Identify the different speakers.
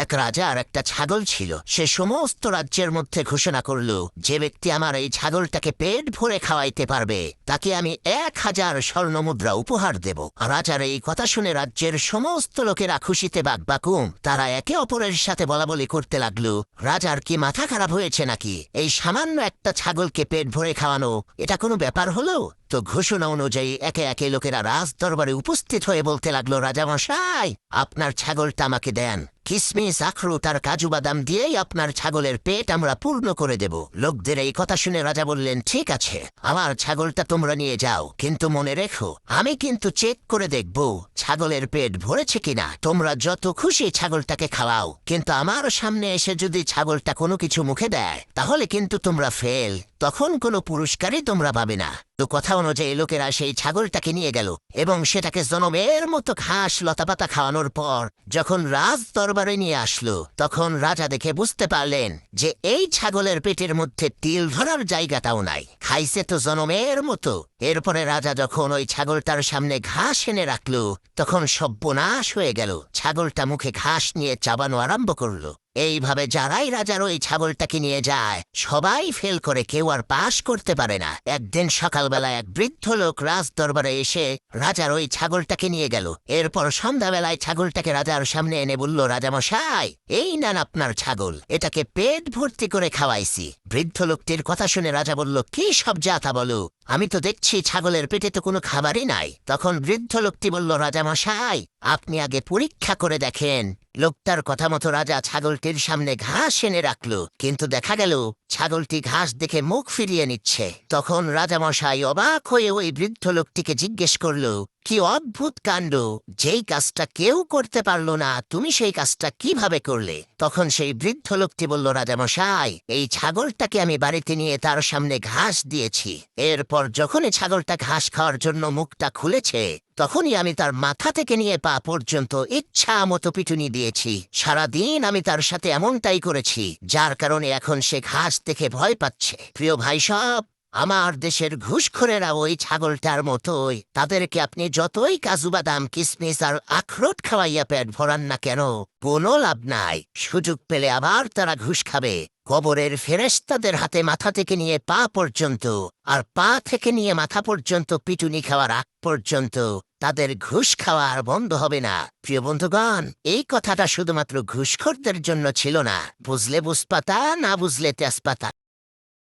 Speaker 1: এক রাজা আর একটা ছাগল ছিল। সে সমস্ত রাজ্যের মধ্যে ঘোষণা করল, যে ব্যক্তি আমার এই ছাগলটাকে পেট ভরে খাওয়াইতে পারবে তাকে আমি 1000 স্বর্ণমুদ্রা উপহার দেব। রাজার এই কথা শুনে রাজ্যের সমস্ত লোকেরা খুশিতে বাকবাকুম। তারা একে অপরের সাথে বলাবলি করতে লাগলো, রাজার কি মাথা খারাপ হয়েছে নাকি? এই সামান্য একটা ছাগলকে পেট ভরে খাওয়ানো এটা কোনো ব্যাপার হলো? তো ঘোষণা অনুযায়ী একে একে লোকেরা রাজ দরবারে উপস্থিত হয়ে বলতে লাগলো, রাজামশাই, আপনার ছাগলটা আমাকে দেন। কিসমিস, আখরোট আর কাজু বাদাম দিয়েই আপনার ছাগলের পেট আমরা পূর্ণ করে দেব। লোকদের এই কথা শুনে রাজা বললেন, ঠিক আছে, আমার ছাগলটা তোমরা নিয়ে যাও, কিন্তু মনে রেখো আমি কিন্তু চেক করে দেখব ছাগলের পেট ভরেছে কিনা। তোমরা যত খুশি ছাগলটাকে খাওয়াও, কিন্তু আমার সামনে এসে যদি ছাগলটা কোনো কিছু মুখে দেয় তাহলে কিন্তু তোমরা ফেল, তখন কোনো পুরস্কারই তোমরা পাবে না। তো কথা অনুযায়ী লোকেরা সেই ছাগলটাকে নিয়ে গেল এবং সেটাকে জনমের মতো ঘাস লতাপাতা খাওয়ানোর পর যখন রাজ দরবারে নিয়ে আসলো, তখন রাজা দেখে বুঝতে পারলেন যে এই ছাগলের পেটের মধ্যে তিল ধরার জায়গাটাও নাই, খাইছে তো জনমের মতো। এরপরে রাজা যখন ওই ছাগলটার সামনে ঘাস এনে রাখলো, তখন সর্বনাশ হয়ে গেল। ছাগলটা মুখে ঘাস নিয়ে চাবানো আরম্ভ করলো। এইভাবে যারাই রাজার ওই ছাগলটাকে নিয়ে যায় সবাই ফেল করে, কেউ আর পাশ করতে পারে না। একদিন সকালবেলা এক বৃদ্ধ লোক রাজ দরবারে এসে রাজার ওই ছাগলটাকে নিয়ে গেল। এরপর সন্ধ্যাবেলায় ছাগলটাকে রাজার সামনে এনে বলল, রাজামশাই, এই নেন আপনার ছাগল, এটাকে পেট ভর্তি করে খাওয়াইছি। বৃদ্ধ লোকটির কথা শুনে রাজা বলল, কি সব যাতা বলো, আমি তো দেখছি ছাগলের পেটে তো কোনো খাবারই নাই। তখন বৃদ্ধ লোকটি বলল, রাজামশাই, আপনি আগে পরীক্ষা করে দেখেন। লোকটার কথা মতো রাজা ছাগলটির সামনে ঘাস এনে রাখল, কিন্তু দেখা গেল ছাগলটি ঘাস দেখে মুখ ফিরিয়ে নিচ্ছে। তখন রাজামশাই অবাক হয়ে ওই বৃদ্ধ লোকটিকে জিজ্ঞেস করল, কি অদ্ভুত কাণ্ড, যেই কাজটা কেউ করতে পারলো না তুমি সেই কাজটা কিভাবে করলে? তখন সেই বৃদ্ধ লোকটি বলল, রাজামশাই, এই ছাগলটাকে আমি বাড়িতে নিয়ে তার সামনে ঘাস দিয়েছি। এরপর যখনই ছাগলটা ঘাস খাওয়ার জন্য মুখটা খুলেছে তখনই আমি তার মাথা থেকে নিয়ে পা পর্যন্ত ইচ্ছা মতো পিটুনি দিয়েছি। সারাদিন আমি তার সাথে এমনটাই করেছি, যার কারণে এখন সে ঘাস দেখে ভয় পাচ্ছে। প্রিয় ভাই সব, আমার দেশের ঘুষখোরেরা ওই ছাগলটার মতোই। তাদেরকে আপনি যতই কাজু বাদাম, কিসমিস আর আখরোট খাওয়াইয়া পেট ভরান না কেন, কোনো লাভ নাই। সুযোগ পেলে আবার তারা ঘুষ খাবে। কবরের ফেরেশতাদের হাতে মাথা থেকে নিয়ে পা পর্যন্ত আর পা থেকে নিয়ে মাথা পর্যন্ত পিটুনি খাওয়ার আগ পর্যন্ত তাদের ঘুষ খাওয়া আর বন্ধ হবে না। প্রিয় বন্ধুগণ, এই কথাটা শুধুমাত্র ঘুষখোরদের জন্য ছিল না। বুঝলে বুঝপাতা, না বুঝলে তেজপাতা।